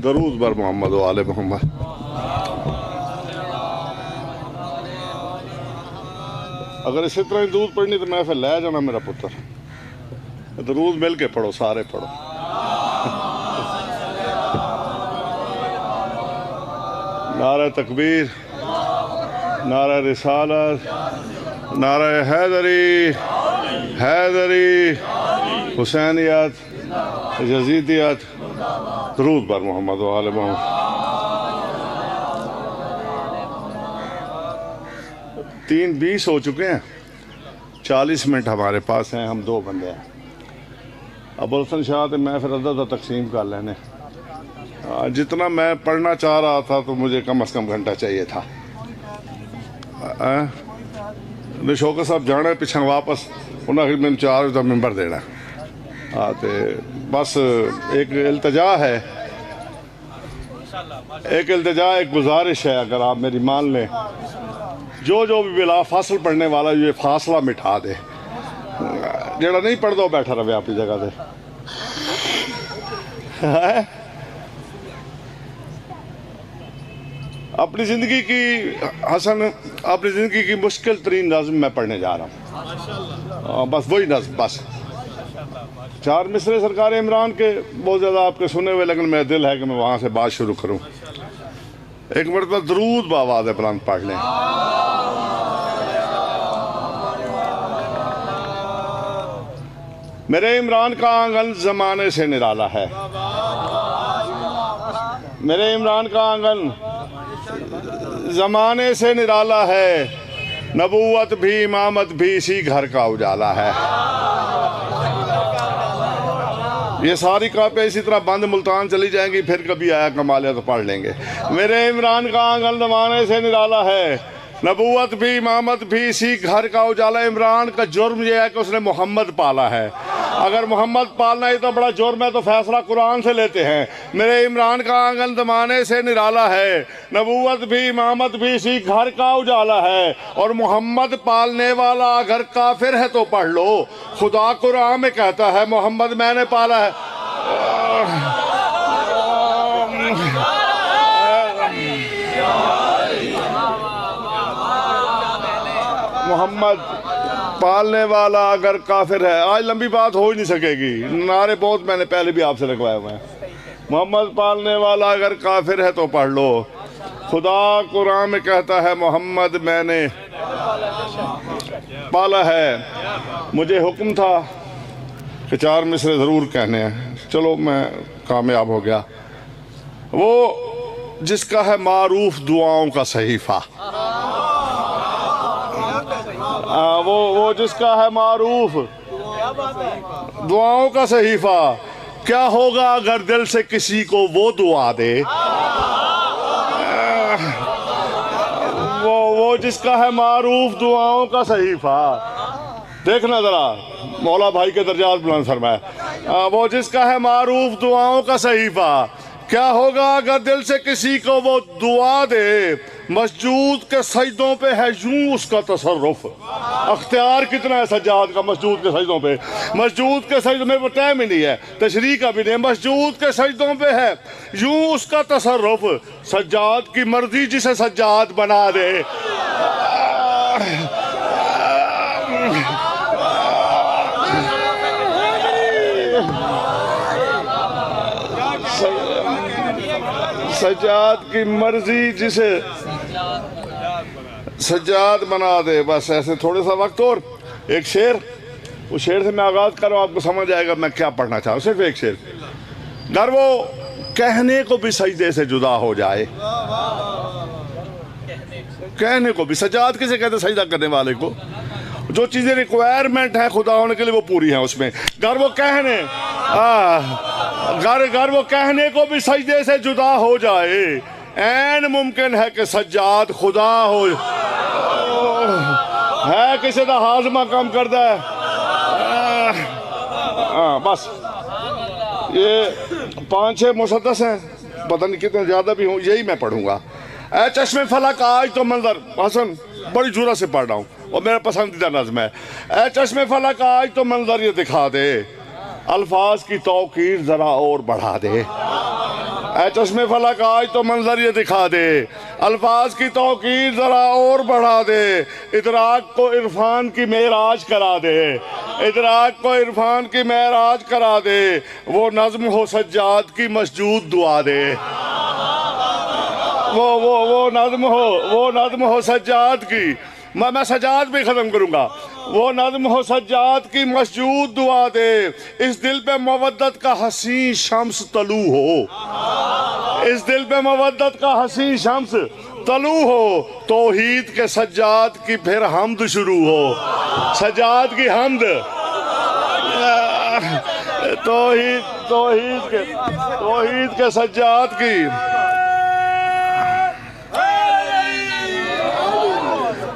दरूद बर मोहम्मद व आले मोहम्मद। अगर इसी तरह ही दूध पढ़नी तो मैं फिर ले जाना मेरा पुत्र। दरूद मिल के पढ़ो, सारे पढ़ो। नारा तकबीर, नारा रिसालत, नारा हैदरी, हैदरी, हुसैनियत, यजीदियत, दरूद बर मोहम्मद व आले मोहम्मद। 3:20 हो चुके हैं, 40 मिनट हमारे पास हैं, हम 2 बंदे हैं। अब हसन शाह तो मैं फिर अदा तकसीम कर लेने। जितना मैं पढ़ना चाह रहा था तो मुझे कम से कम घंटा चाहिए था। शौकत साहब जाना पिछा वापस, उन्होंने मैंने 4 बजे मैंबर देना। हाँ तो बस एक इल्तजा है, एक गुजारिश है, अगर आप मेरी मान लें, जो भी बिला फासल पढ़ने वाला ये फासला मिटा दे। जेड़ा नहीं पढ़ता वो बैठा रहे अपनी जगह पे। अपनी ज़िंदगी की हसन, अपनी ज़िंदगी की मुश्किल तरीन नज़्म मैं पढ़ने जा रहा हूँ। बस वही नज़्म, बस 4 मिसरे सरकार इमरान के बहुत ज़्यादा आपके सुने हुए, लेकिन मेरा दिल है कि मैं वहाँ से बात शुरू करूँ। एक मरतबा दरूद बावाज़ बुलंद पढ़ लें। मेरे इमरान का आंगन ज़माने से निराला है, मेरे इमरान का आंगन ज़माने से निराला है, नबूवत भी इमामत भी इसी घर का उजाला है। ये सारी कापे इसी तरह बंद मुल्तान चली जाएंगी, फिर कभी आया कमालिया तो पढ़ लेंगे। मेरे इमरान का आंगन ज़माने से निराला है, नबूवत भी इमामत भी इसी घर का उजाला। इमरान का जुर्म यह है कि उसने मोहम्मद पाला है। अगर मोहम्मद पालना ही तो बड़ा जुर्म है तो फैसला कुरान से लेते हैं। मेरे इमरान का आंगन ज़माने से निराला है, नबूवत भी इमामत भी इसी घर का उजाला है। और मोहम्मद पालने वाला अगर काफिर है तो पढ़ लो, खुदा कुरान में कहता है मोहम्मद मैंने पाला है। मोहम्मद पालने वाला अगर काफिर है, आज लंबी बात हो ही नहीं सकेगी, नारे बहुत मैंने पहले भी आपसे लगवाए हुए हैं। मोहम्मद पालने वाला अगर काफिर है तो पढ़ लो, खुदा कुरान में कहता है मोहम्मद मैंने पाला है। मुझे हुक्म था कि 4 मिसरे ज़रूर कहने हैं, चलो मैं कामयाब हो गया। वो जिसका है मारूफ दुआओं का सहीफ़ा, वो जिसका है मारूफ दुआओं का सहीफा, क्या होगा अगर दिल से किसी को वो दुआ दे। वो जिसका है मारूफ दुआओं का सहीफा, देखना जरा मौला भाई के दर्जात बुलंद फरमाए। वो जिसका है मारूफ दुआओं का सहीफा, क्या होगा अगर दिल से किसी को वो दुआ दे। मस्जूद के सजदों पे है यूं उसका तसर्रुफ, अख्तियार कितना है सज्जाद का मस्जूद के सजदों पे। मस्जूद के सजदों में वो टाइम ही नहीं है, तशरीह का भी नहीं, मस्जूद के सजदों पे है यूं उसका तसर्रुफ। सज्जाद की मर्जी जिसे सज्जाद बना दे। सज्जाद की मर्जी जिसे सज्जाद बना दे। बस ऐसे थोड़ा सा वक्त और एक शेर, उस शेर से मैं आगाज कर रहा हूँ, आपको समझ आएगा मैं क्या पढ़ना चाहूँ। सिर्फ एक शेर, अगर वो कहने को भी सजदे से जुदा हो जाए, कहने को भी, सज्जाद किसे कहते, सजदा करने वाले को। जो चीजें रिक्वायरमेंट है खुदा होने के लिए वो पूरी है उसमें। अगर वो कहने अगर वो कहने को भी सजदे से जुदा हो जाए, ऐन मुमकिन है कि सज्जाद खुदा हो। है किसी का हाजमा कम करता है। बस ये 5-6 मुसद्दस हैं, पता नहीं कितने ज्यादा भी हों, यही मैं पढ़ूंगा। ऐ चश्मे फलक आज तो मंजर, हसन बड़ी जुरा से पढ़ रहा हूँ और मेरा पसंदीदा नज़्म है। ऐ चश्मे फलक आज तो मंजर ये दिखा दे, अल्फाज की तौकीर जरा और बढ़ा दे। ऐ चश्मे फलक आज तो मंजर ये दिखा दे, अल्फाज की तौकीर जरा और बढ़ा दे, इदराक को इरफान की मेराज करा दे, इदराक को इरफान की मेराज करा दे, वो नज़्म हो सज्जाद की मसजूद दुआ दे, वो नज़्म हो सज्जाद की, मैं सज्जाद भी ख़त्म करूँगा, वो नज़्म हो सज्जाद की मसजूद दुआ दे, इस दिल पे मवद्दत का हसी शम्स तलू हो, इस दिल पे मवद्दत का हसी शम्स तलू हो, तौहीद के सज्जाद की फिर हमद शुरू हो, सज्जाद की हमद, तौहीद के सज्जाद की,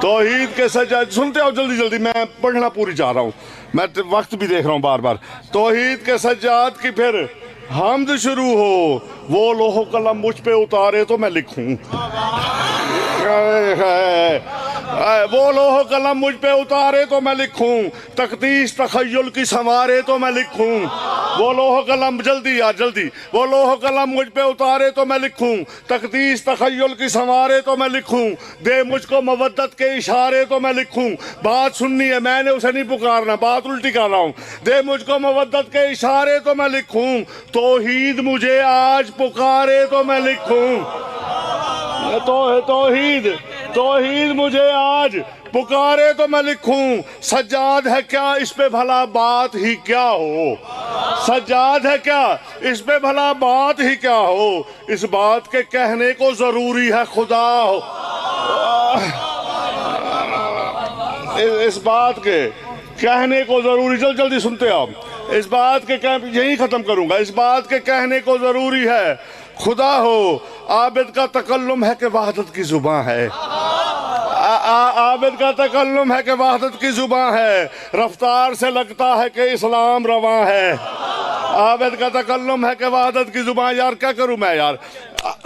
तौहीद के सज्जाद। सुनते हो जल्दी जल्दी, मैं पढ़ना पूरी चाह रहा हूँ, मैं वक्त भी देख रहा हूँ बार बार। तौहीद के सज्जाद की फिर हमद शुरू हो, वो लोहो कलम मुझ पे उतारे तो मैं लिखूं, वो लोहो कलम मुझ पे उतारे तो मैं लिखूं, तकदीस तखय्युल की संवारे तो मैं लिखूं, वो लोहो कलम, जल्दी यार जल्दी, वो लोहो कलम मुझ पे उतारे तो मैं लिखूं, तकदीस तखय्युल की संवारे तो मैं लिखूं, दे मुझको मवद्दत के इशारे तो मैं लिखूं, बात सुननी है मैंने उसे नहीं पुकारना, बात उल्टी कर रहा हूं, दे मुझको मवद्दत के इशारे तो मैं लिखूं, तौहीद मुझे आज पुकारे तो मैं लिखूं, तौहीद मुझे आज पुकारे तो मैं लिखूं, सज्जाद है क्या इस पे भला बात ही क्या हो, सज्जाद है क्या इस पे भला बात ही क्या हो, इस बात के कहने को जरूरी है खुदा हो, इस बात के कहने को जरूरी, जल्दी सुनते आप, इस बात के यही खत्म करूंगा, इस बात के कहने को जरूरी है खुदा हो, आबिद का तकल्लुम है कि वहदत की जुबान है, आबिद का तकल्लुम है कि वहदत की जुबान है, रफ्तार से लगता है कि इस्लाम रवां है, आबिद का तकल्लुम है कि वहदत की जुबान, यार क्या करूं मैं यार,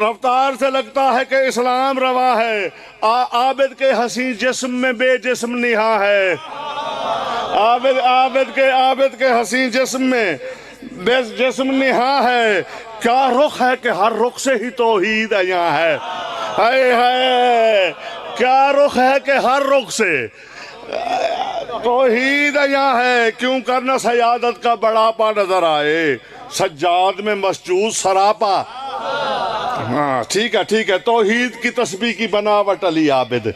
रफ्तार से लगता है कि इस्लाम रवां है, आबिद के हसी जिस्म में बेजिस्म निहा है, आबिद के हसी जिस्म में बेजिस्म निहा है, क्या रुख है कि हर रुख से ही तौहीद यहाँ है, हाय क्या रुख है कि हर रुख से तौहीद यहाँ है, क्यों करना सयादत का बड़ापा नजर आए, सज्जाद में मसजूद सरापा, हाँ ठीक है, तौहीद की तस्बीह की बनावट अली आबिद,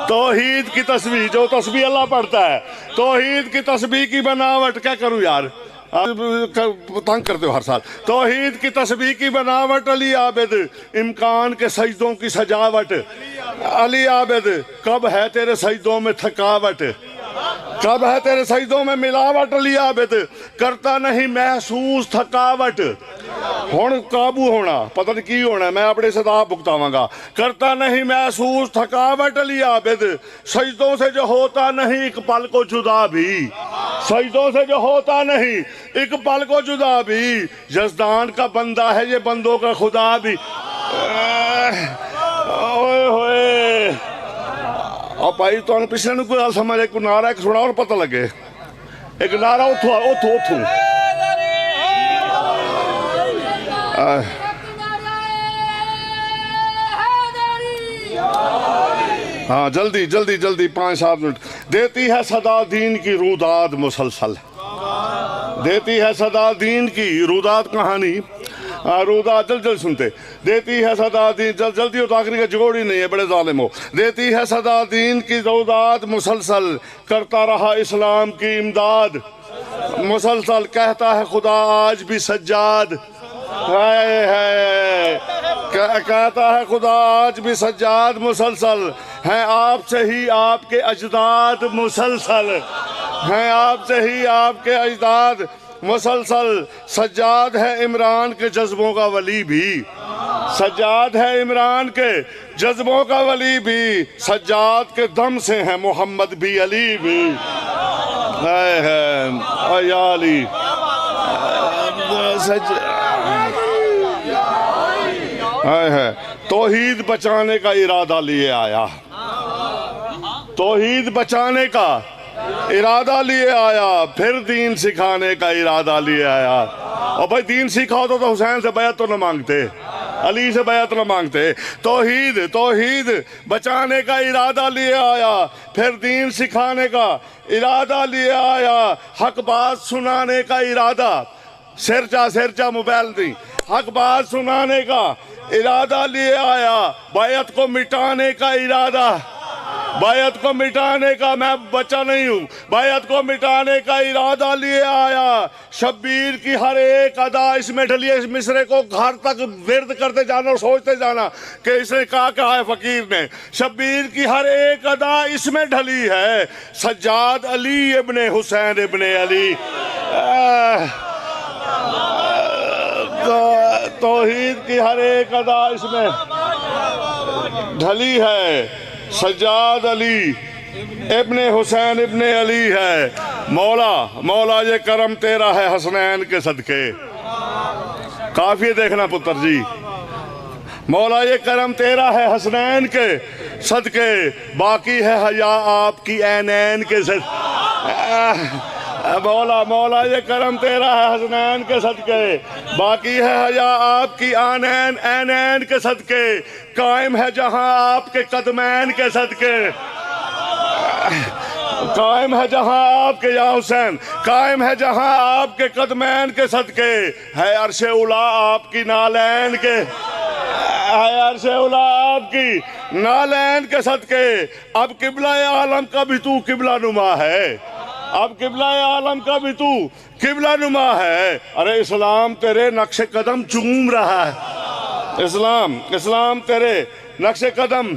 तौहीद की तस्बीह, जो तस्बीह अल्लाह पढ़ता है, तौहीद की तस्बीह की बनावट, क्या करूँ यार तंग करते हो हर साल, तौहीद की तस्बीह की बनावट अली आबिद, इम्कान के सजदों की सजावट अली आबिद, कब है तेरे सजदों में थकावट, कब है तेरे सजदों में मिलावट अली आबिद, करता नहीं महसूस थकावट, हुण काबू होना पता नहीं की होना, मैं अपने से आप भुगतावांगा, करता नहीं महसूस थकावट अली आबिद, सजदों से जो होता नहीं एक पल को जुदा भी, सजदों से जो होता नहीं एक पल को जुदा भी, यज़दान का बंदा है ये बंदों का खुदा भी, ओए होए, और भाई तो पिछले कोई गल समझ, एक नारा एक सुना और पता लगे, एक नारा उठू हाँ जल्दी 5-7 मिनट, देती है सदा दीन की रूदाद मुसलसल, देती है सदा दीन की रूदाद कहानी, रूदाद जल्दी सुनते, देती है सदा दीन, जल्दी हो तो आखिरी का जोड़ ही नहीं है, बड़े जालिम हो, देती है सदा दीन की रूदाद मुसलसल, करता रहा इस्लाम की इमदाद मुसलसल, कहता है खुदा आज भी सज्जाद है, कहता है खुदा आज भी सज्जाद मुसलसल, हैं आपसे ही आपके अजदाद मुसलसल, हैं आपसे ही आपके अजदाद मुसलसल, सज्जाद है इमरान के जज्बों का वली भी, सज्जाद है इमरान के जज्बों का वली भी, सज्जाद के दम से है मोहम्मद भी अली भी, है अली है, तौहीद बचाने का इरादा लिए आया, तौहीद बचाने का इरादा लिए आया, फिर दीन सिखाने का इरादा लिए आया, और भाई दीन सीखा होता तो हुसैन से बैत तो न मांगते, अली से बैत न मांगते। तौहीद तौहीद बचाने का इरादा लिए आया, फिर दीन सिखाने का इरादा लिए आया, हक बात सुनाने का इरादा, सिरचा मोबाइल दी, हक बात सुनाने का इरादा लिए आया, बैत को मिटाने का इरादा, बैत को मिटाने का, मैं बच्चा नहीं हूँ, बैत को मिटाने का इरादा लिए आया। शब्बीर की हर एक अदा इसमें ढली है। इस मिसरे को घर तक विर्द करते जाना और सोचते जाना कि इसने कहा है फकीर ने। शब्बीर की हर एक अदा इसमें ढली है। सज्जाद अली इब्ने हुसैन इब्ने अली, तौहीद की हर एक अदा इसमें ढली है। सज्जाद अली इब्ने हुसैन इब्ने अली है। मौला मौला ये करम तेरा है हसनैन के सदके। काफी देखना पुत्र जी, मौला ये करम तेरा है हसनैन के सदके, बाकी है हया आपकी ऐनैन के सदके। मौला मौला ये करम तेरा है हसनैन के सदके, बाकी है हया आपकी आनैन ऐनैन के सदके, कायम है जहां आपके कदमैन के सदके, कायम है जहां आपके, या हुसैन कायम है जहां आपके कदमैन के सदके, है अर्शे उला आपकी नालैन के, है अर्शे उला आपकी नालैन के सदके। अब किबला आलम का भी तू किबला नुमा है, अब किबला आलम का भी तू किबला नुमा है। अरे इस्लाम तेरे नक्शे कदम चूम रहा है, इस्लाम इस्लाम तेरे नक्शे कदम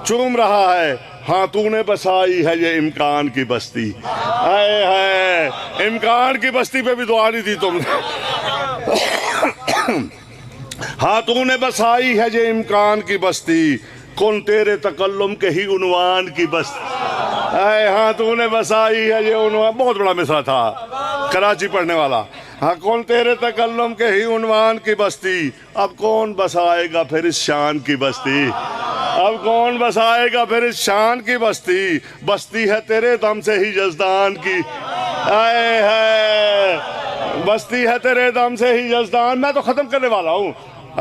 चूम रहा है। हाँ तूने बसाई है ये इम्कान की बस्ती, है इम्कान की बस्ती पे भी दुआ नहीं दी तुमने। हाँ तूने बसाई है ये इम्कान की बस्ती, कौन तेरे तकल्लुम के ही उन्वान की बस्ती। हाँ तूने बसाई है ये उन्वान, बहुत बड़ा मिसरा था कराची पढ़ने वाला। हाँ कौन तेरे तकल्लुम के ही उन्वान की बस्ती, अब कौन बसाएगा फिर इस शान की बस्ती, अब कौन बसाएगा फिर इस शान की बस्ती, बस्ती है तेरे दम से ही यज़दान की, आए है बस्ती है तेरे दम से ही यज़दान। मैं तो ख़त्म करने वाला हूँ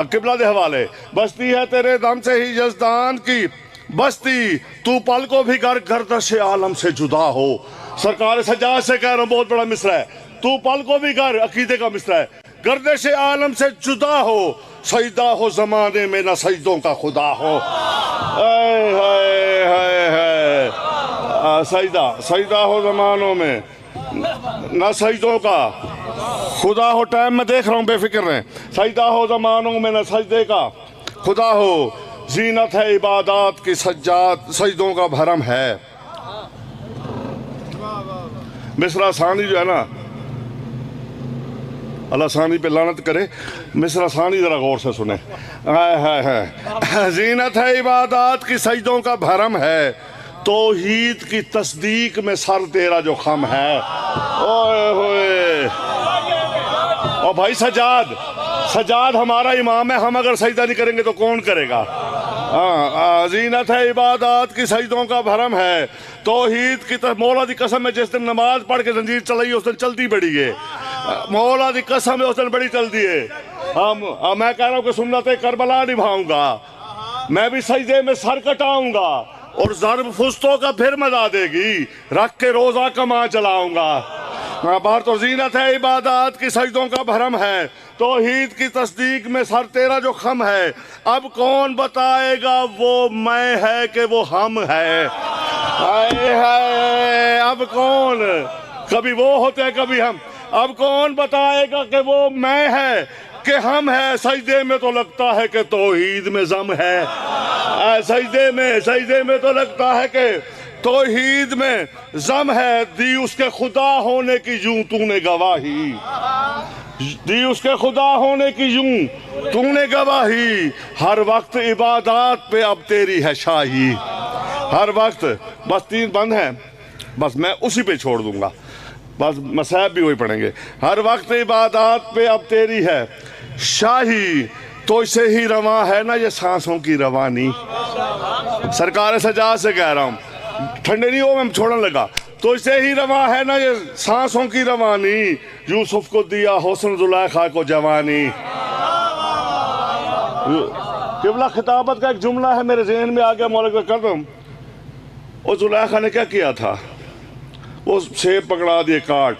किबला दे हवाले। बस्ती है तेरे दम से ही यज़दान की बस्ती, तू पल को भी गर्दश आलम से जुदा हो। सरकार सज्जाद से कह रहा हूँ, बहुत बड़ा मिसरा है, तू पल को भी कर, अकीदे का मिसरा है, गर्दश आलम से जुदा हो, सजदा हो जमाने में न सजदों का खुदा हो। सजदा सजदा हो जमानों में न सजदों का खुदा हो। टाइम में देख रहा हूँ, बेफिक्र रहें। सजदा हो जमानों में न सजदे का खुदा हो, जीनत है इबादत की सज्जाद सजदों का भरम है। मिसरा सानी जो है ना, अल्लाह सानी पे लानत करे, मिसरा सानी जरा गौर से सुने। है जीनत है इबादत की सजदों का भरम है, तौहीद की तस्दीक में सर तेरा जो खम है। ओए होए, और भाई सज्जाद सज्जाद हमारा इमाम है, हम अगर सजदा नहीं करेंगे तो कौन करेगा। जीनत है इबादत की सजदों का भरम है, तौहीद की मौला दी कसम है, जिस दिन नमाज पढ़ के जंजीर चलाई उस दिन चलती बड़ी है, मौला दी कसम है उस दिन बड़ी चलती है। मैं कह रहा हूँ कि सुन्नत करबला निभाऊंगा, मैं भी सजदे में सर कटाऊंगा और ज़र्ब फुस्तों का फिर मजा देगी, रख के रोजा कमा चलाऊंगा। बाहर तो जीनत है इबादत की सजदों का भरम है, तौहीद की तस्दीक में सर तेरा जो खम है, अब कौन बताएगा वो मैं है कि वो हम है। अब कौन, कभी वो होते हैं कभी हम, अब कौन बताएगा कि वो मैं है कि हम है। सजदे में तो लगता है कि तौहीद में जम है, सजदे में तो लगता है कि तौहीद में जम है। दी उसके खुदा होने की यूं तूने गवाही, दी उसके खुदा होने की यूं तूने गवाही, हर वक्त इबादत पे अब तेरी है शाही। हर वक्त, बस 3 बंद है, बस मैं उसी पे छोड़ दूंगा, बस मसाइब भी वही पढ़ेंगे। हर वक्त इबादत पे अब तेरी है शाही, तो इसे ही रवा है ना ये सांसों की रवानी। सरकार सज्जाद से कह रहा हूँ, ठंडे नहीं हो मैं छोड़ने लगा, तो इसे ही रवा है ना ये सांसों की रवानी, यूसुफ को दिया हुस्न जुलेखा को जवानी। किबला खिताबत का एक जुमला है मेरे जहन में आ गया, मौलिक कर दूं। वो जुलेखा ने क्या किया था, वो सेब पकड़ा दिए काट,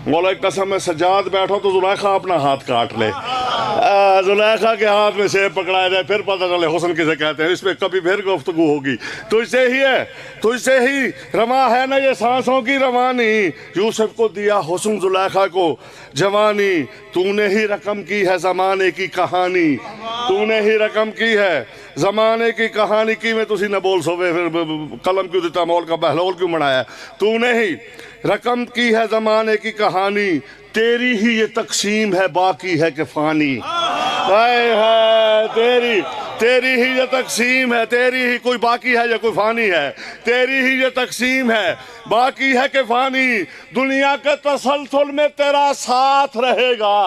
मौला की कसम में सज्जाद बैठा तो जुलेखा अपना हाथ काट ले, जुलेखा के हाथ में सेब पकड़ाया जाए, फिर पता चले हुस्न किसे कहते हैं। इस पर कभी फिर गुफ्तगू होगी। तो इससे ही है, तो इससे ही रमा है ना ये सांसों की रवानी, यूसुफ को दिया हुस्न जुलेखा को जवानी। तूने ही रकम की है ज़माने की कहानी, तूने ही रकम की है ज़माने की कहानी। की में तुसी न बोल सोवे फिर कलम क्यों दिता, मौल का बहलोल क्यों मनाया। तूने ही रकम की है ज़माने की कहानी, तेरी ही ये तकसीम है बाकी है कि फ़ानी। हाय हाय तेरी ही ये तकसीम है, तेरी ही कोई बाकी है या कोई फ़ानी है, तेरी ही ये तकसीम है बाकी है कि फ़ानी। दुनिया के तसलसल में तेरा साथ रहेगा।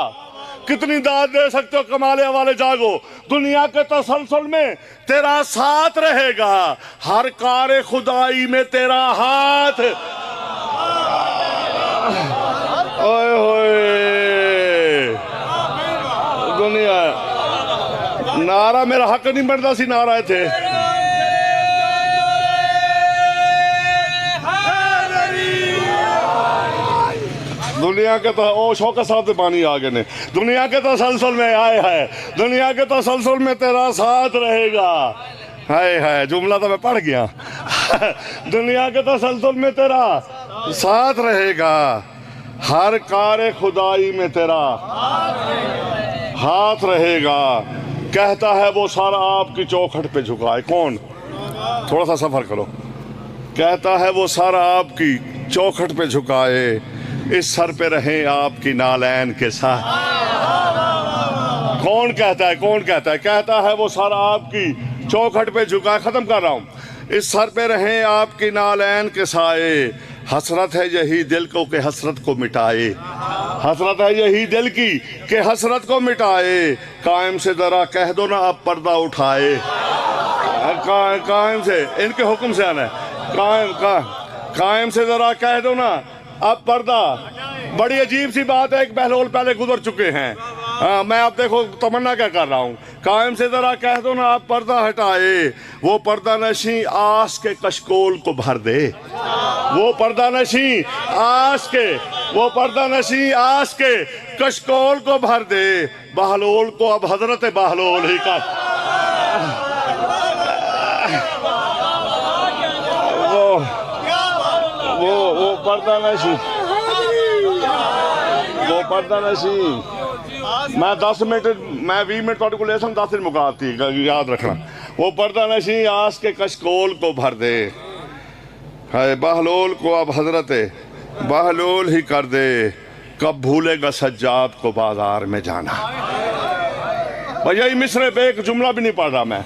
कितनी दाद दे सकते हो कमाले वाले, जागो। दुनिया के तसलसल में तेरा साथ रहेगा, हर कार खुदाई में तेरा हाथ। ओए होए दुनिया, नारा मेरा हक नहीं बनता सी, नारा थे दुनिया के तो ओ शौकत साहब से पानी आ गए ने। दुनिया के तसलसल में आए है, दुनिया के तसलसल में तेरा साथ रहेगा। हाय हाय जुमला तो मैं पढ़ गया। दुनिया के तसलसल में तेरा साथ रहेगा, हर कार खुदाई में तेरा हाथ रहेगा। कहता है वो सारा आपकी चौखट पे झुकाए। कौन, थोड़ा सा सफर करो। कहता है वो सारा आपकी चौखट पे झुकाए, इस सर पे रहे आपकी नालैन के साथ। कौन कहता है, कौन कहता है? कहता है वो सारा आपकी चौखट पे झुकाए। खत्म कर रहा हूं। इस सर पे रहे आपकी नालैन के साए, हसरत है यही दिल को कि हसरत को मिटाए। हसरत है यही दिल की कि हसरत को मिटाए। कायम से जरा कह दो ना अब पर्दा उठाए। कायम से, इनके हुक्म से आना है। कायम से जरा कह दो ना अब पर्दा। बड़ी अजीब सी बात है, एक बहलोल पहले गुजर चुके हैं। मैं अब देखो तमन्ना क्या कर रहा हूँ। कायम से जरा कह दो ना आप पर्दा हटाए, वो पर्दा नशी आस के कशकोल को भर दे। वो पर्दा नशी आस के, वो पर्दा नशी आस के कशकोल को भर दे। बहलोल को अब हजरत बहलोल ही का वो पर्दा नशी, वो पर्दा नशी। मैं 10 मिनट, मैं 20 मिनट तुहाडे को ले सन 10 दिन मुकाती, याद रखना। वो पर्दा नशी आस के कशकोल को भर दे, है बहलोल को अब हजरत बहलोल ही कर दे। कब भूलेगा सज्जाद को बाजार में जाना। भैया यही मिसरे पे एक जुमला भी नहीं पढ़ रहा मैं।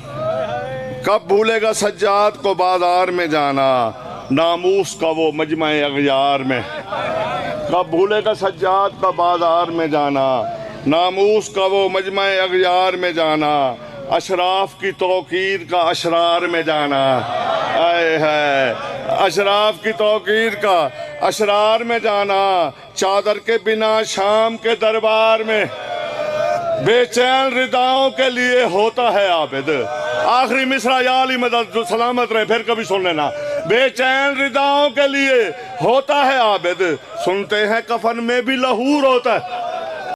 कब भूलेगा सज्जाद को बाजार में जाना, नामूस का वो मजमा अगयार में। कब भूलेगा सज्जाद का बाजार में जाना, नामूस का वो मजमा अगयार में जाना। अशराफ की तौकीर का अशरार में जाना। आए है अशराफ की तौकीर का अशरार में जाना। चादर के बिना शाम के दरबार में बेचैन रिदाओं के लिए होता है आबिद। आखिरी मिसरा या अली मदद जो सलामत रहे, फिर कभी सुन लेना। बेचैन रिदाओं के लिए होता है आबिद, सुनते हैं कफन में भी लहूर होता है।